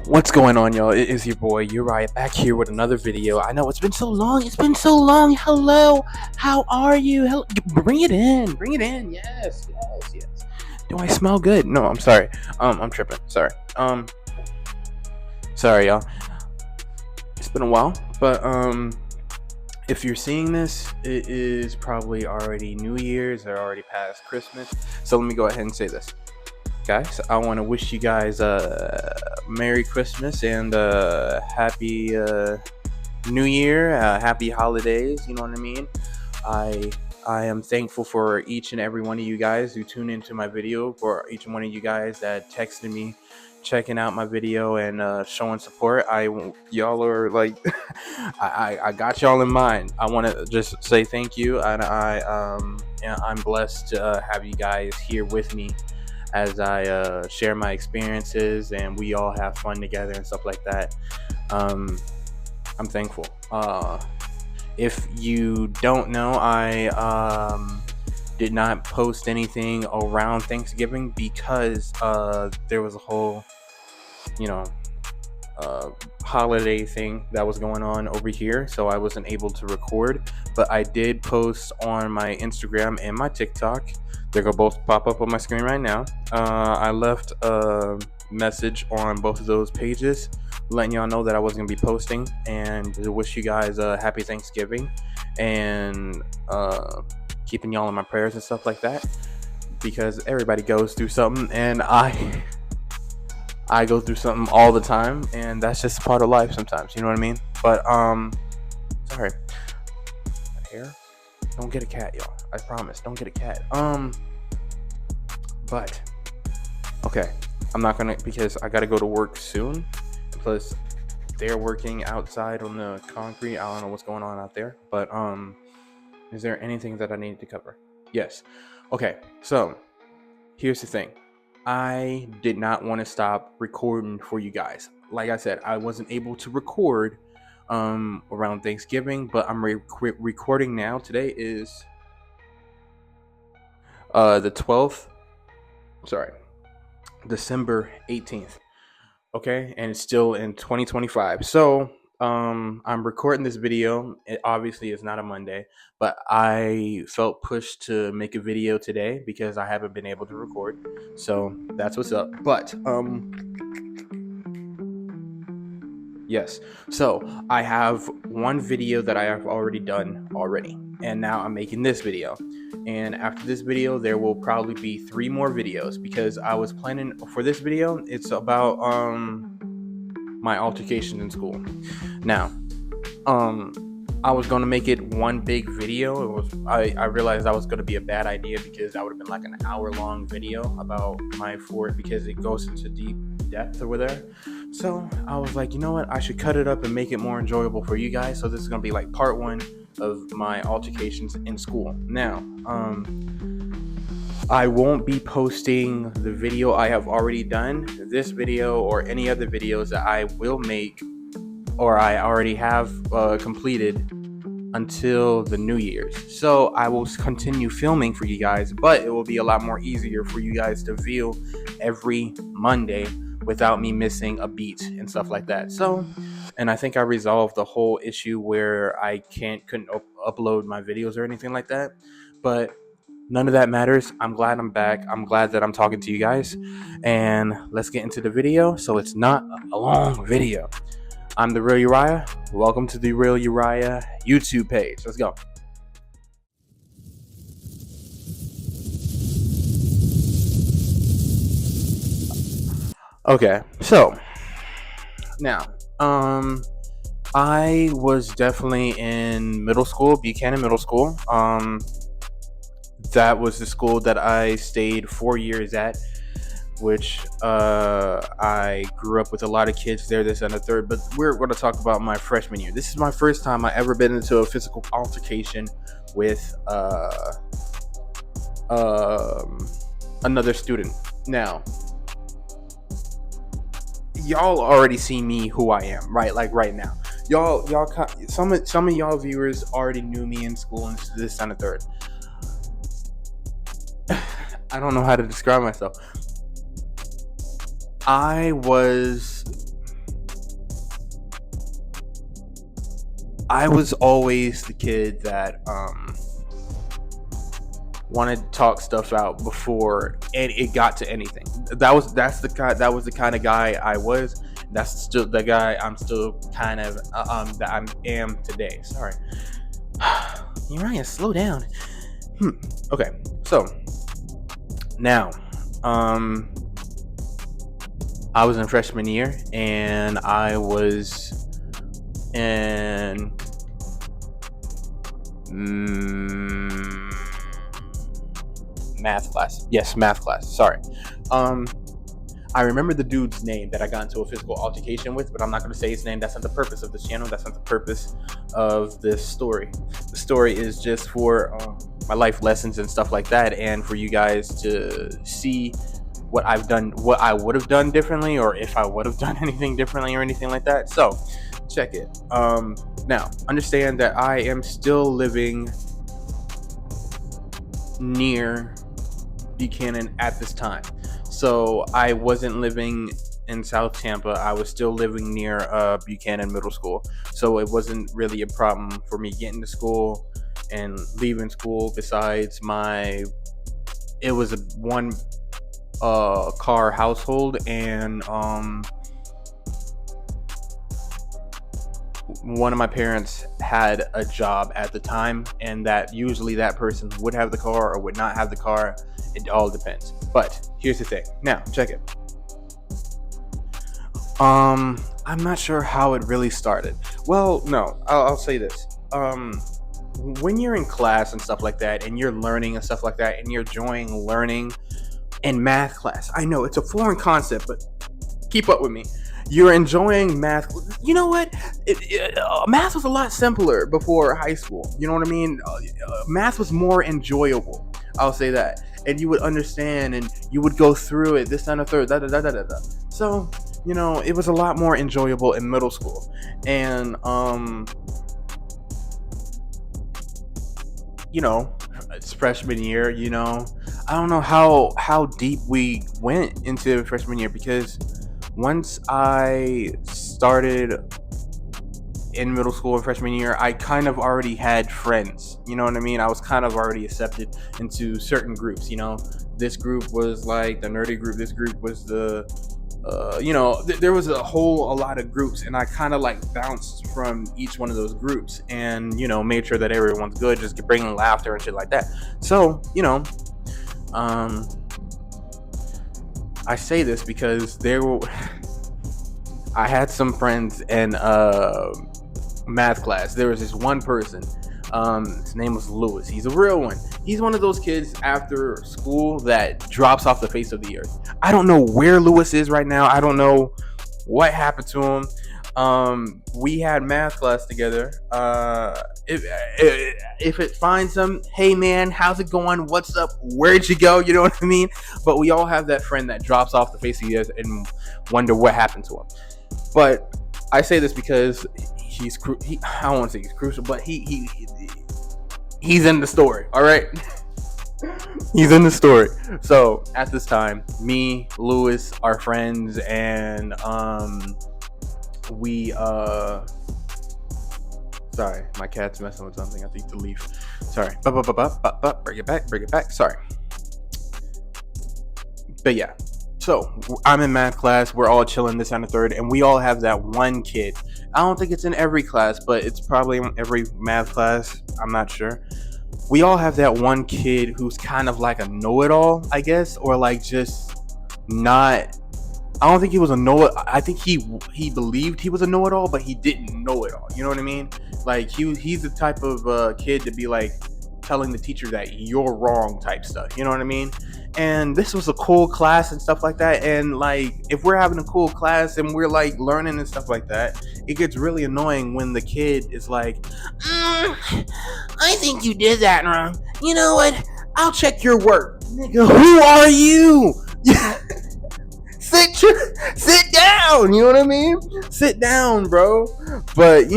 What's going on, y'all? It is your boy Uriah back here with another video. I know it's been so long. It's been so long. Hello, how are you? Hello. Bring it in. Bring it in. Yes, yes, yes. Do I smell good? No, I'm sorry. I'm tripping. Sorry. Sorry, y'all. It's been a while, but if you're seeing this, it is probably already New Year's or already past Christmas. So let me go ahead and say this. Guys, I want to wish you guys a Merry Christmas and Happy New Year, Happy Holidays. You know what I mean? I am thankful for each and every one of you guys who tune into my video, for each one of you guys that texted me, checking out my video and showing support. Y'all are like, I got y'all in mind. I want to just say thank you, and I'm blessed to have you guys here with me as I share my experiences and we all have fun together and stuff like that. I'm thankful. If you don't know, I did not post anything around Thanksgiving because there was a whole, holiday thing that was going on over here, so I wasn't able to record. But I did post on my Instagram and my TikTok. They're gonna both pop up on my screen right now. I left a message on both of those pages letting y'all know that I wasn't gonna be posting, and to wish you guys a happy Thanksgiving, and keeping y'all in my prayers and stuff like that, because everybody goes through something, and I go through something all the time, and that's just part of life sometimes, you know what I mean? But sorry, my hair. Don't get a cat, y'all. I promise, don't get a cat. But okay, I'm not gonna, because I gotta go to work soon. Plus, they're working outside on the concrete. I don't know what's going on out there, but is there anything that I need to cover? Yes. Okay, so here's the thing. I did not want to stop recording for you guys. Like I said, I wasn't able to record around Thanksgiving, but I'm recording now. Today is the 12th. Sorry, December 18th. Okay, and it's still in 2025. So I'm recording this video. It obviously is not a Monday, but I felt pushed to make a video today because I haven't been able to record. So that's what's up. But yes, so I have one video that I have already done already, and now I'm making this video. And after this video, there will probably be 3 more videos, because I was planning for this video. It's about my altercations in school. Now, I was gonna make it one big video. I realized that was gonna be a bad idea, because that would have been like an hour-long video about my fort, because it goes into deep depth over there. So I was like, you know what? I should cut it up and make it more enjoyable for you guys. So this is gonna be like part 1 of my altercations in school. Now, I won't be posting the video I have already done, this video or any other videos that I will make or I already have completed, until the New Year's. So I will continue filming for you guys, but it will be a lot more easier for you guys to view every Monday without me missing a beat and stuff like that. So, and I think I resolved the whole issue where I couldn't upload my videos or anything like that. But none of that matters. I'm glad I'm back. I'm glad that I'm talking to you guys. And let's get into the video, so it's not a long video. I'm the Real Uriah. Welcome to the Real Uriah YouTube page. Let's go. Okay, so now, I was definitely in middle school, Buchanan Middle School. That was the school that I stayed 4 years at, which I grew up with a lot of kids there, this and the third. But we're going to talk about my freshman year. This is my first time I ever been into a physical altercation with another student. Now, y'all already see me who I am, right? Like right now, some of y'all viewers already knew me in school and this and the third. I don't know how to describe myself. I was I was always the kid that wanted to talk stuff out before it got to anything. That was the kind of guy I was. That's still the guy I'm still kind of that I am today. Sorry, Uriah, slow down. Okay, so now, I was in freshman year, and I was in math class. Yes, math class. Sorry. Um, I remember the dude's name that I got into a physical altercation with, but I'm not going to say his name. That's not the purpose of this channel. That's not the purpose of this story. The story is just for my life lessons and stuff like that, and for you guys to see what I've done, what I would have done differently, or if I would have done anything differently or anything like that. So, check it. Now, understand that I am still living near Buchanan at this time. So I wasn't living in South Tampa. I was still living near Buchanan Middle School. So it wasn't really a problem for me getting to school and leaving school. Besides it was a one car household, and one of my parents had a job at the time, and that usually that person would have the car or would not have the car. It all depends. But here's the thing. Now, check it. I'm not sure how it really started. Well, no, I'll say this. When you're in class and stuff like that, and you're learning and stuff like that, and you're enjoying learning in math class, I know it's a foreign concept, but keep up with me. You're enjoying math. You know what? Math was a lot simpler before high school. You know what I mean? Math was more enjoyable. I'll say that. And you would understand, and you would go through it, this and a third, da da da da da da. So, you know, it was a lot more enjoyable in middle school. And, you know, it's freshman year, you know. I don't know how deep we went into freshman year, because once I started in middle school and freshman year, I kind of already had friends. You know what I mean? I was kind of already accepted into certain groups. You know, this group was like the nerdy group. This group was the, there was a lot of groups, and I kind of like bounced from each one of those groups, and made sure that everyone's good, just bringing laughter and shit like that. So I say this because I had some friends in math class. There was this one person. His name was Lewis. He's a real one. He's one of those kids after school that drops off the face of the earth. I don't know where Lewis is right now. I don't know what happened to him. We had math class together. If it finds him, hey man, how's it going? What's up? Where'd you go? You know what I mean? But we all have that friend that drops off the face of the earth and wonder what happened to him. But I say this because I don't want to say he's crucial, but he's in the story. All right. He's in the story. So at this time, me, Lewis, our friends, and we sorry, my cat's messing with something. I think to leave. Sorry. Bring it back. Sorry. But yeah. So I'm in math class. We're all chilling this and the third, and we all have that one kid. I don't think it's in every class, but it's probably in every math class. I'm not sure. We all have that one kid who's kind of like a know-it-all, I guess, or like just not. I don't think he was a know. I think he believed he was a know-it-all, but he didn't know it all. You know what I mean? Like he's the type of kid to be like telling the teacher that you're wrong type stuff. You know what I mean? And this was a cool class and stuff like that. And like if we're having a cool class and we're like learning and stuff like that, it gets really annoying when the kid is like, I think you did that wrong. You know what? I'll check your work. Nigga, who are you? Sit down. You know what I mean? Sit down, bro. But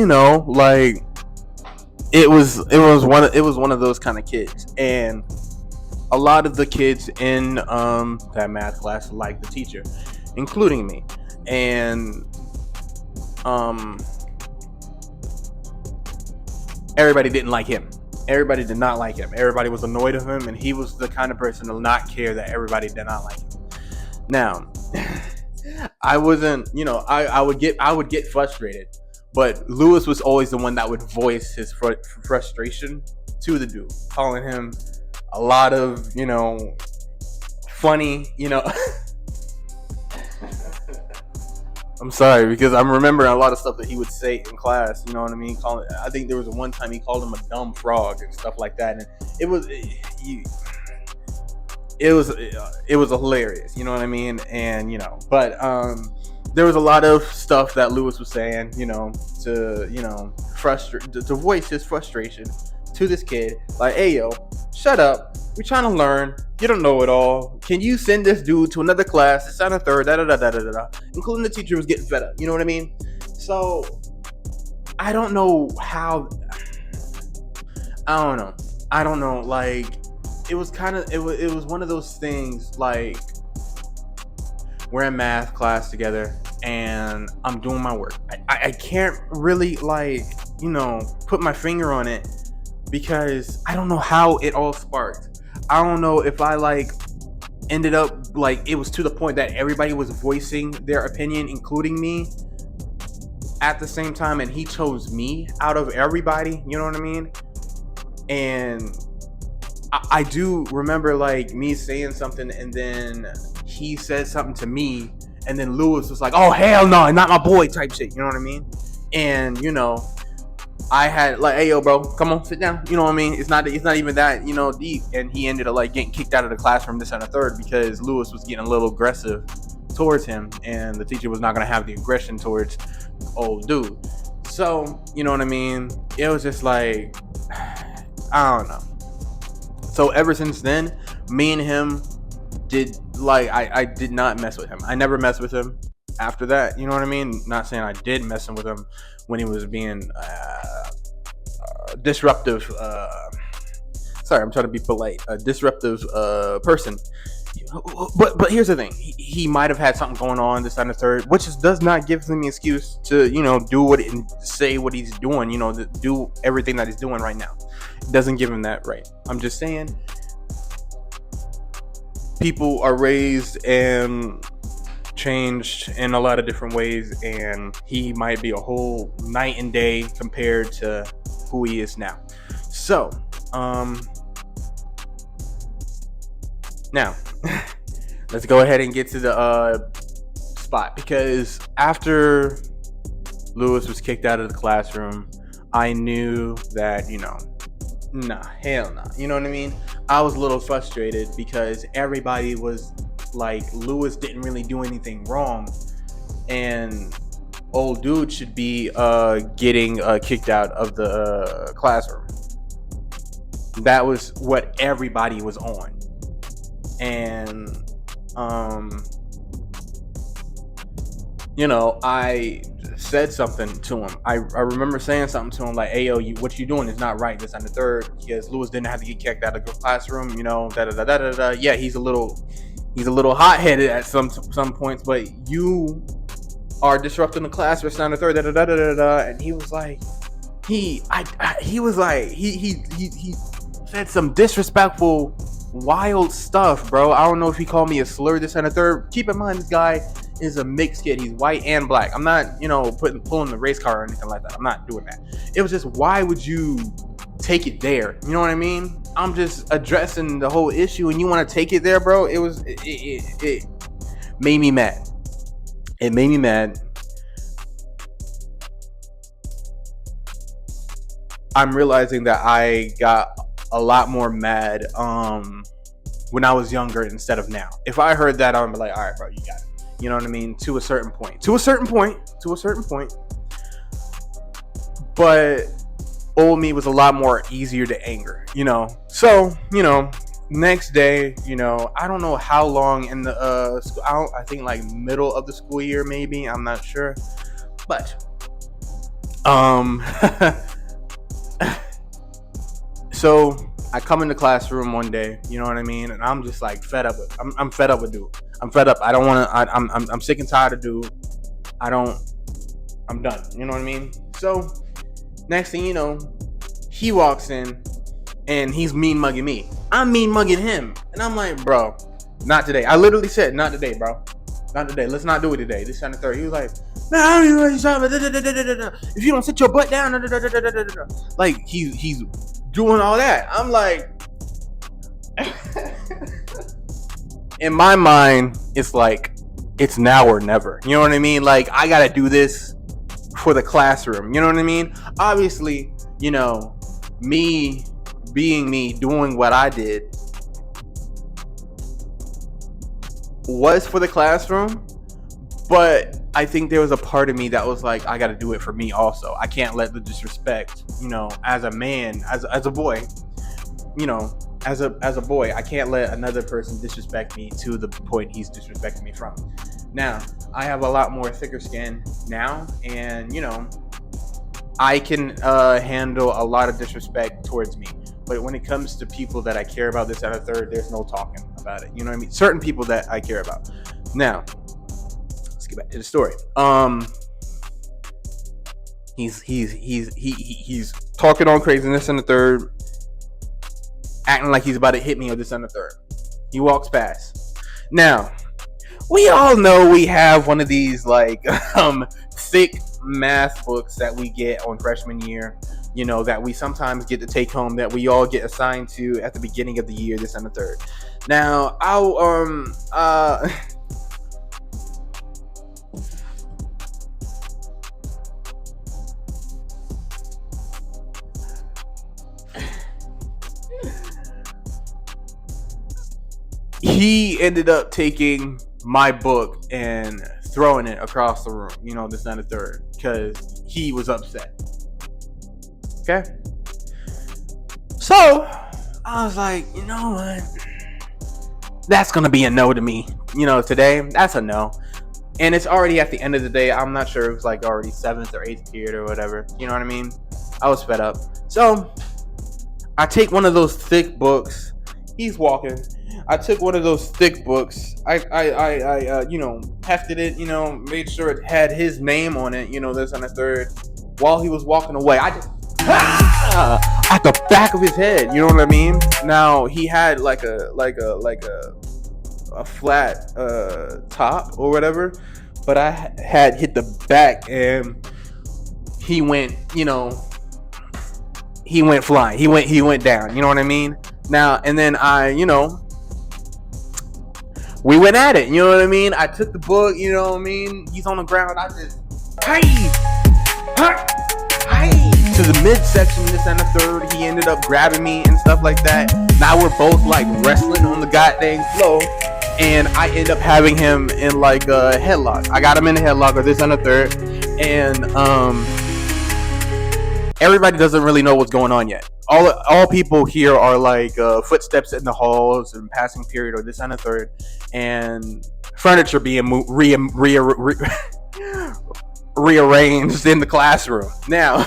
like it was one of those kind of kids, and a lot of the kids in that math class liked the teacher, including me. And everybody didn't like him. Everybody did not like him. Everybody was annoyed of him, and he was the kind of person to not care that everybody did not like him. Now, I wasn't, I would get frustrated, but Lewis was always the one that would voice his frustration to the dude, calling him a lot of, funny, I'm sorry, because I'm remembering a lot of stuff that he would say in class. You know what I mean? I think there was one time he called him a dumb frog and stuff like that, and it was hilarious. You know what I mean? And but there was a lot of stuff that Lewis was saying, to voice his frustration to this kid, like, hey yo, shut up. We're trying to learn. You don't know it all. Can you send this dude to another class? It's on a third, including the teacher was getting fed up. You know what I mean? So I don't know how. I don't know. Like, it was one of those things, like, we're in math class together and I'm doing my work. I can't really, like, put my finger on it because I don't know how it all sparked. I don't know if I, like, ended up, like, it was to the point that everybody was voicing their opinion, including me, at the same time, and he chose me out of everybody. You know what I mean? And I do remember, like, me saying something, and then he said something to me, and then Lewis was like, oh, hell no, not my boy type shit. You know what I mean? And, I had, like, hey yo bro, come on, sit down. You know what I mean? It's not even that, deep. And he ended up, like, getting kicked out of the classroom this and a third because Lewis was getting a little aggressive towards him, and the teacher was not going to have the aggression towards old dude. So, you know what I mean? It was just like, I don't know. So ever since then, me and him I did not mess with him. I never messed with him after that. You know what I mean? Not saying I did messing with him when he was being disruptive. Sorry, I'm trying to be polite. A disruptive person. But here's the thing. He might have had something going on this and the third, which does not give him the excuse to, do what and say what he's doing, do everything that he's doing right now. It doesn't give him that right. I'm just saying, people are raised and changed in a lot of different ways, and he might be a whole night and day compared to who he is now. So, now let's go ahead and get to the spot, because after Lewis was kicked out of the classroom, I knew that, nah, hell nah. You know what I mean? I was a little frustrated because everybody was like, Lewis didn't really do anything wrong, and old dude should be getting kicked out of the classroom. That was what everybody was on. And I said something to him. I remember saying something to him like, hey yo, what you doing is not right, this and the third, because Lewis didn't have to get kicked out of the classroom, Yeah, he's a little hot-headed at some points, but you are disrupting the class for and the third, and he was like, he said some disrespectful, wild stuff, bro. I don't know if he called me a slur, this and the third. Keep in mind, this guy is a mixed kid. He's white and black. I'm not, pulling the race card or anything like that. I'm not doing that. It was just, why would you take it there? You know what I mean? I'm just addressing the whole issue, and you want to take it there, bro. It made me mad. It made me mad. I'm realizing that I got a lot more mad when I was younger instead of now. If I heard that, I would be like, all right, bro, you got it. You know what I mean? To a certain point. But old me was a lot more easier to anger, So, next day, I don't know how long in the school, I think like middle of the school year, maybe. I'm not sure. But, so I come in the classroom one day, you know what I mean? And I'm just like fed up with, I'm fed up with dude. I'm fed up. I don't want to, I'm sick and tired of dude. I'm done. You know what I mean? So next thing you know, He walks in and he's mean mugging me. I'm mean mugging him. And I'm like, bro, not today. I literally said, not today, bro. Not today. Let's not do it today. This Sunday, third. He was like, man, I don't even know what you're talking about. If you don't sit your butt down, like he's doing all that. I'm like, in my mind, it's like, it's now or never. You know what I mean? Like, I gotta do this for the classroom. You know what I mean? Obviously, you know, me being me, doing what I did was for the classroom, but I think there was a part of me that was like, I got to do it for me also. I can't let the disrespect, you know, as a man, as a boy, you know, as a boy, I can't let another person disrespect me to the point he's disrespecting me from. Now, I have a lot more thicker skin now, and, you know, I can handle a lot of disrespect towards me. But when it comes to people that I care about, this and a third, there's no talking about it. You know what I mean? Certain people that I care about. Now, let's get back to the story. He's talking on craziness and the third, acting like he's about to hit me or this and the third. He walks past. Now, we all know we have one of these like thick math books that we get on freshman year, you know, that we sometimes get to take home, that we all get assigned to at the beginning of the year, this and the third. Now, he ended up taking my book and throwing it across the room, you know, this and the third, because he was upset. Okay? So, I was like, you know what? That's going to be a no to me. You know, today, that's a no. And it's already at the end of the day. I'm not sure if it was like already 7th or 8th period or whatever. You know what I mean? I was fed up. So, I take one of those thick books. He's walking. I took one of those thick books. I you know, hefted it, you know, made sure it had his name on it, you know, this and the third. While he was walking away, I just at the back of his head, you know what I mean? Now he had like a flat top or whatever, but I had hit the back and he went, you know, he went flying. He went down, you know what I mean? Now, and then you know, we went at it, you know what I mean? I took the book, you know what I mean? He's on the ground. I just, hey, to the midsection, this and the third. He ended up grabbing me and stuff like that. Now we're both like wrestling on the goddamn floor. And I end up having him in like a headlock. I got him in a headlock or this and the third. And everybody doesn't really know what's going on yet. All people here are like footsteps in the halls and passing period or this and the third, and furniture being rearranged in the classroom. Now,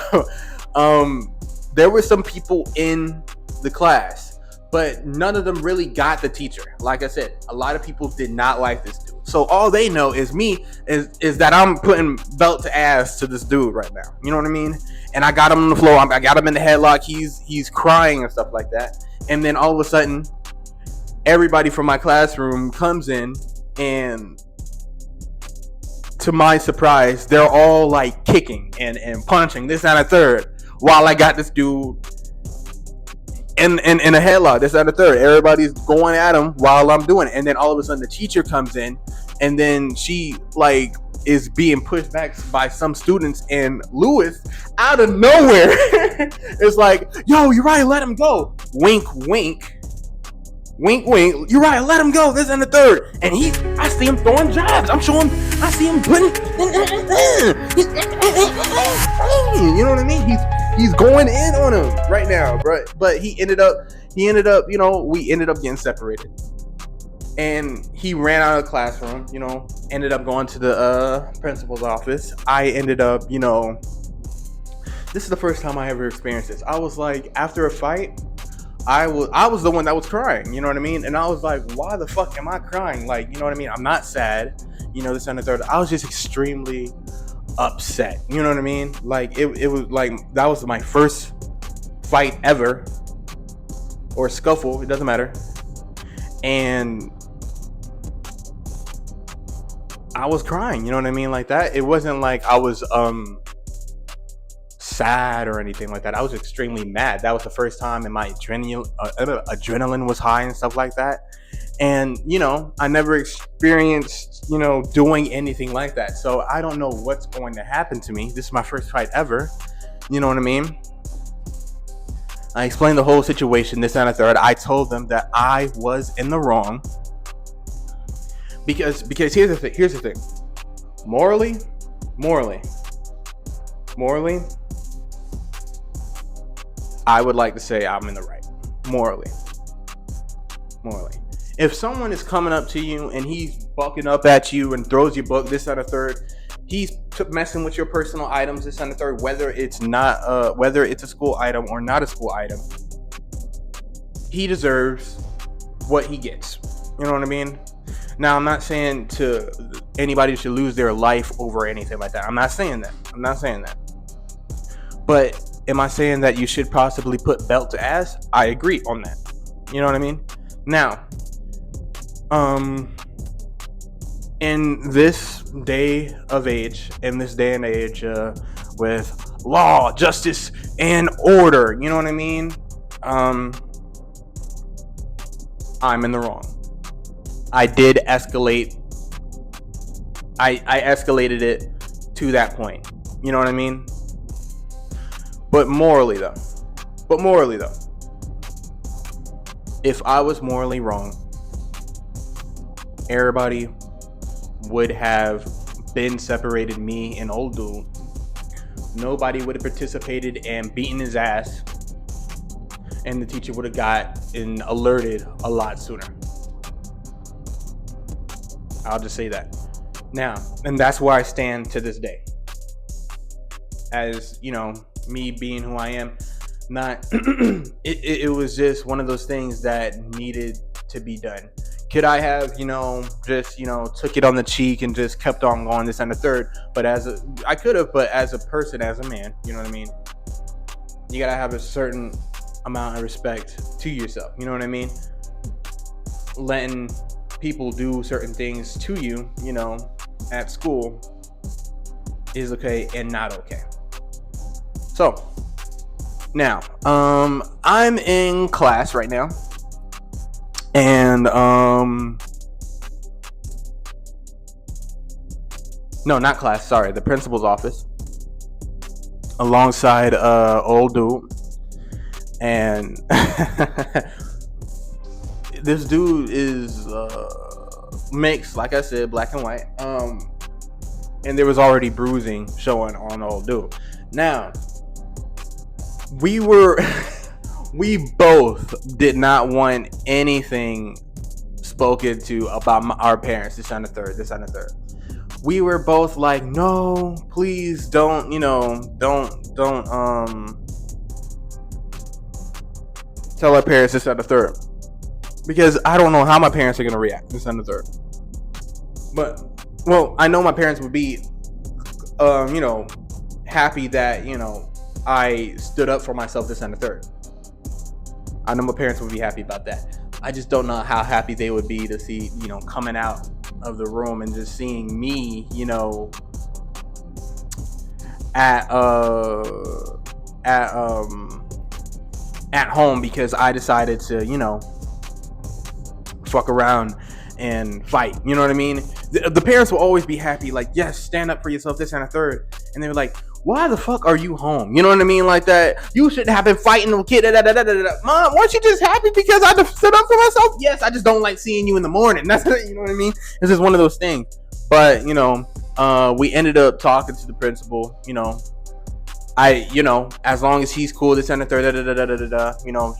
there were some people in the class, but none of them really got the teacher. Like I said, a lot of people did not like this dude. So all they know is me is that I'm putting belt to ass to this dude right now. You know what I mean? And I got him on the floor. I got him in the headlock. He's crying and stuff like that. And then all of a sudden, everybody from my classroom comes in, and to my surprise, they're all like kicking and punching this and a third, while I got this dude in a headlock, this and a third. Everybody's going at him while I'm doing it. And then all of a sudden the teacher comes in, and then she like is being pushed back by some students, and Lewis out of nowhere is like, yo, you're right, let him go. Wink, wink. Wink, wink. You're right, let him go. This and the third. And I see him throwing jabs. I see him putting, you know what I mean? He's going in on him right now, but he ended up, you know, we ended up getting separated. And he ran out of the classroom, you know, ended up going to the principal's office. I ended up, you know, this is the first time I ever experienced this. I was like, after a fight, I was the one that was crying, you know what I mean? And I was like, why the fuck am I crying? Like, you know what I mean? I'm not sad, you know, this and the third. I was just extremely upset, you know what I mean? Like, it was like, that was my first fight ever or scuffle, it doesn't matter. And I was crying, you know what I mean? Like that. It wasn't like I was sad or anything like that. I was extremely mad. That was the first time in my adrenaline was high and stuff like that. And, I never experienced, doing anything like that. So I don't know what's going to happen to me. This is my first fight ever. You know what I mean? I explained the whole situation, this and a third. I told them that I was in the wrong. Because here's the thing. Morally, I would like to say I'm in the right. Morally. If someone is coming up to you and he's bucking up at you and throws your book, this and a third, he's messing with your personal items, this and a third, whether it's a school item or not a school item, he deserves what he gets. You know what I mean? Now, I'm not saying to anybody should lose their life over anything like that. I'm not saying that. But am I saying that you should possibly put belt to ass? I agree on that. You know what I mean? Now, in this day and age, with law, justice, and order, you know what I mean? I'm in the wrong. I did escalate. I escalated it to that point. You know what I mean? But morally though, if I was morally wrong, everybody would have been separated, me and old dude. Nobody would have participated and beaten his ass, and the teacher would have got alerted a lot sooner. I'll just say that. Now, and that's where I stand to this day. As, me being who I am, not it was just one of those things that needed to be done. Could I have, just, took it on the cheek and just kept on going, this and the third? But I could have, but as a person, as a man, you know what I mean? You gotta have a certain amount of respect to yourself. You know what I mean? Letting people do certain things to you, at school is okay and not okay. So now, I'm in class right now, and no, not class. Sorry, the principal's office, alongside old dude, and this dude is mixed, like I said, black and white. And there was already bruising showing on old dude. Now, we both did not want anything spoken to about our parents, this and the third. We were both like, no, please don't, don't tell our parents this and the third. Because I don't know how my parents are going to react, this and the third. But, well, I know my parents would be, happy that, I stood up for myself, this and the third. I know my parents would be happy about that. I just don't know how happy they would be to see, coming out of the room and just seeing me, at home because I decided to, fuck around and fight. You know what I mean? The parents will always be happy, like, yes, stand up for yourself, this and a third. And they were like, why the fuck are you home? You know what I mean? Like that. You shouldn't have been fighting the kid. Mom, weren't you just happy because I stood up for myself? Yes, I just don't like seeing you in the morning. That's you know what I mean? This is one of those things. But, we ended up talking to the principal, as long as he's cool, this and the third,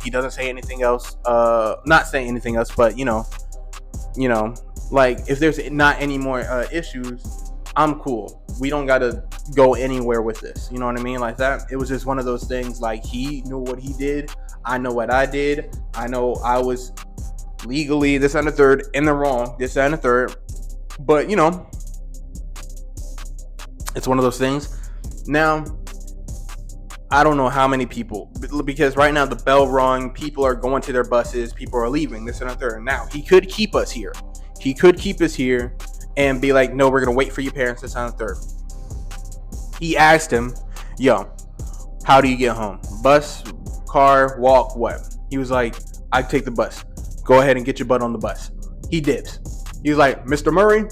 he doesn't say anything else, not saying anything else, but, like, if there's not any more issues, I'm cool. We don't got to go anywhere with this. You know what I mean? Like that. It was just one of those things, like, he knew what he did. I know what I did. I know I was legally, this and the third, in the wrong, this and the third. But, it's one of those things. Now, I don't know how many people, because right now the bell rung, people are going to their buses, people are leaving, this and the third. Now, he could keep us here. He could keep us here and be like, no, we're going to wait for your parents, this and the third. He asked him, yo, how do you get home? Bus, car, walk, what? He was like, I take the bus. Go ahead and get your butt on the bus. He dips. He was like, Mr. Murray,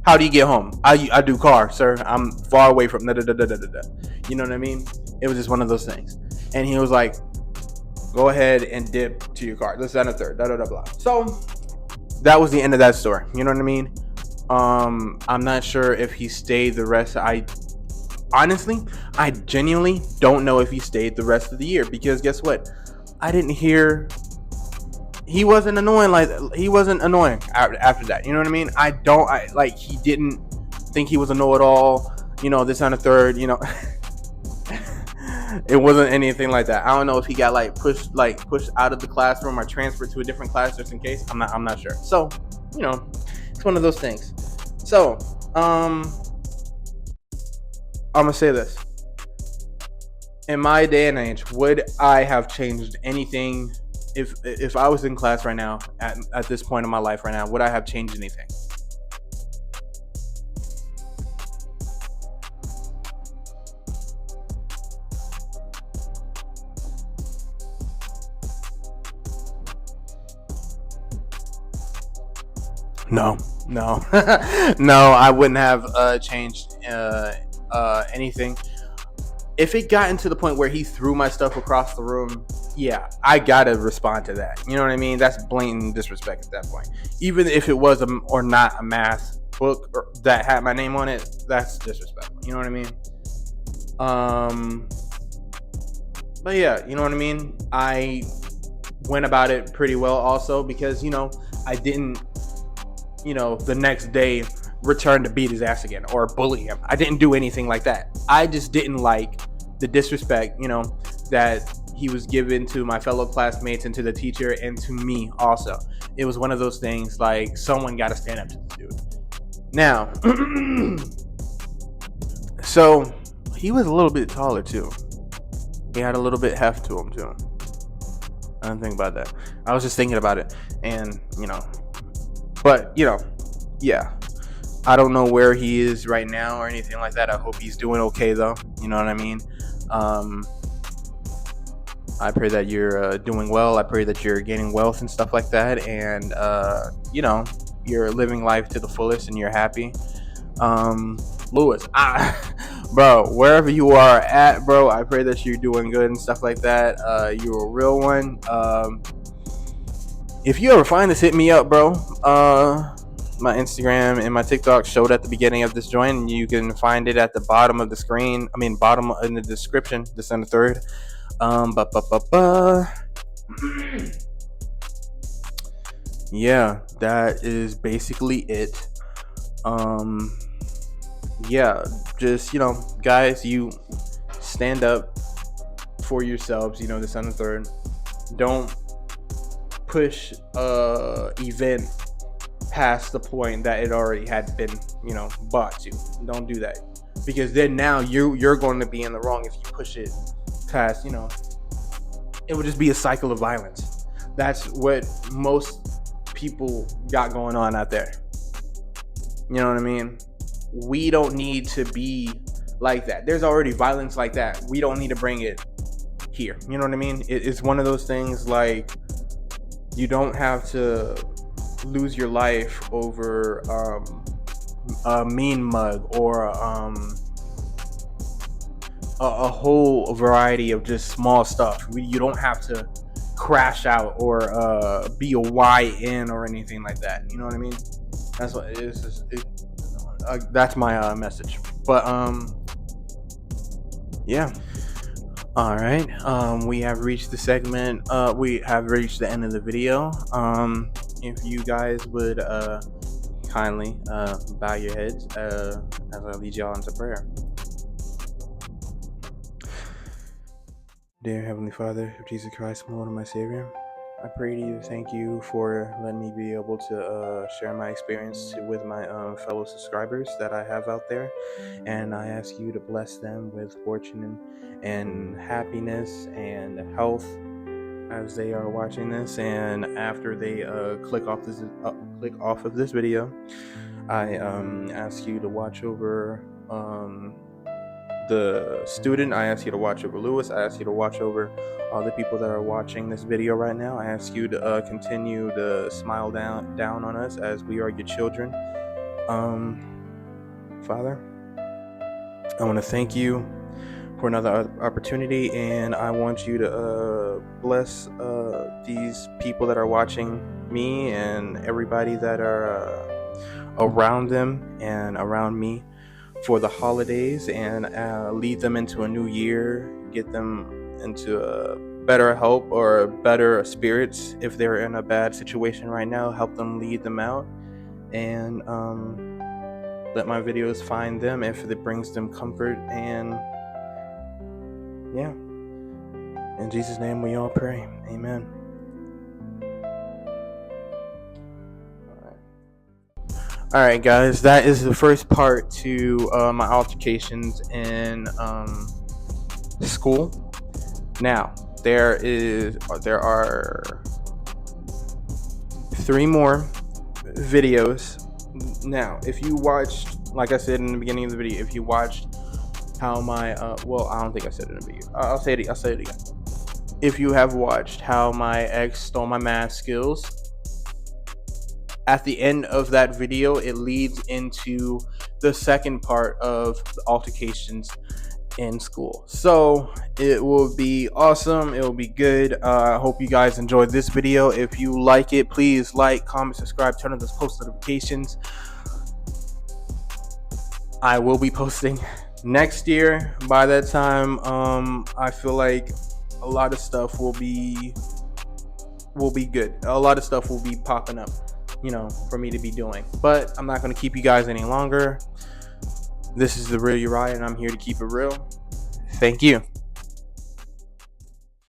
how do you get home? I do car, sir. I'm far away from da da da da da da. You know what I mean? It was just one of those things. And he was like, go ahead and dip to your car. This, that, and the third. Da da da blah. So that was the end of that story. You know what I mean? I'm not sure if he stayed the rest. I genuinely don't know if he stayed the rest of the year, because guess what? I didn't hear. He wasn't annoying after that. You know what I mean? He didn't think he was a know-it-all. You know, this and the third. You know, it wasn't anything like that. I don't know if he got pushed out of the classroom or transferred to a different class just in case. I'm not sure. So, you know, it's one of those things. So, I'm gonna say this. In my day and age, would I have changed anything if I was in class right now, at this point in my life right now? Would I have changed anything? No, no, no. I wouldn't have changed anything. If it got into the point where he threw my stuff across the room, yeah, I gotta respond to that. You know what I mean? That's blatant disrespect at that point. Even if it was or not a math book that had my name on it, that's disrespectful. You know what I mean? But yeah, you know what I mean? I went about it pretty well also, because, you know, I didn't, you know, the next day return to beat his ass again or bully him. I didn't do anything like that. I just didn't like the disrespect, you know, that he was given to my fellow classmates and to the teacher and to me also. It was one of those things, like, someone got to stand up to this dude. Now, so he was a little bit taller too. He had a little bit heft to him too. I didn't think about that. I was just thinking about it, and, you know, but, you know, yeah. I don't know where he is right now or anything like that. I hope he's doing okay, though. You know what I mean? I pray that you're doing well. I pray that you're gaining wealth and stuff like that. And, you know, you're living life to the fullest and you're happy. Lewis, bro, wherever you are at, bro, I pray that you're doing good and stuff like that. You're a real one. If you ever find this, hit me up, bro. My Instagram and my TikTok showed at the beginning of this joint, and you can find it at the bottom of the screen. Bottom in the description. This on the third. Yeah, that is basically it. Yeah, just, you know, guys, you stand up for yourselves. You know, this on the third. Don't push event past the point that it already had been, you know, bought to. Don't do that, because then now you're going to be in the wrong if you push it past. You know, it would just be a cycle of violence. That's what most people got going on out there. You know what I mean? We don't need to be like that. There's already violence like that. We don't need to bring it here. You know what I mean? It's one of those things, like, you don't have to lose your life over a mean mug or a whole variety of just small stuff. You don't have to crash out or be a YN or anything like that. You know what I mean? That's what it is. That's my message. But yeah. All right. We have reached the segment. We have reached the end of the video. If you guys would kindly bow your heads as I lead y'all into prayer. Dear Heavenly Father of Jesus Christ, my Lord and my Savior, I pray to you, thank you for letting me be able to share my experience with my fellow subscribers that I have out there. And I ask you to bless them with fortune and happiness and health as they are watching this. And after they click off of this video, I ask you to watch over the student. I ask you to watch over Lewis. I ask you to watch over all the people that are watching this video right now. I ask you to continue to smile down on us as we are your children. Father, I want to thank you for another opportunity, and I want you to bless these people that are watching me and everybody that are around them and around me for the holidays, and lead them into a new year, get them into a better help or better spirits. If they're in a bad situation right now, help them, lead them out, and let my videos find them if it brings them comfort. And yeah, in Jesus' name we all pray, amen. All right, guys, that is the first part to my altercations in school. Now there are 3 more videos. Now, if you watched, like I said in the beginning of the video, if you watched how my well, I don't think I said it in the video. I'll say it again. If you have watched how my ex stole my math skills, at the end of that video, it leads into the second part of the altercations in school. So it will be awesome. It will be good. I hope you guys enjoyed this video. If you like it, please like, comment, subscribe, turn on those post notifications. I will be posting next year. By that time, I feel like a lot of stuff will be good. A lot of stuff will be popping up, for me to be doing. But I'm not going to keep you guys any longer. This is the Real Uriah, and I'm here to keep it real. Thank you.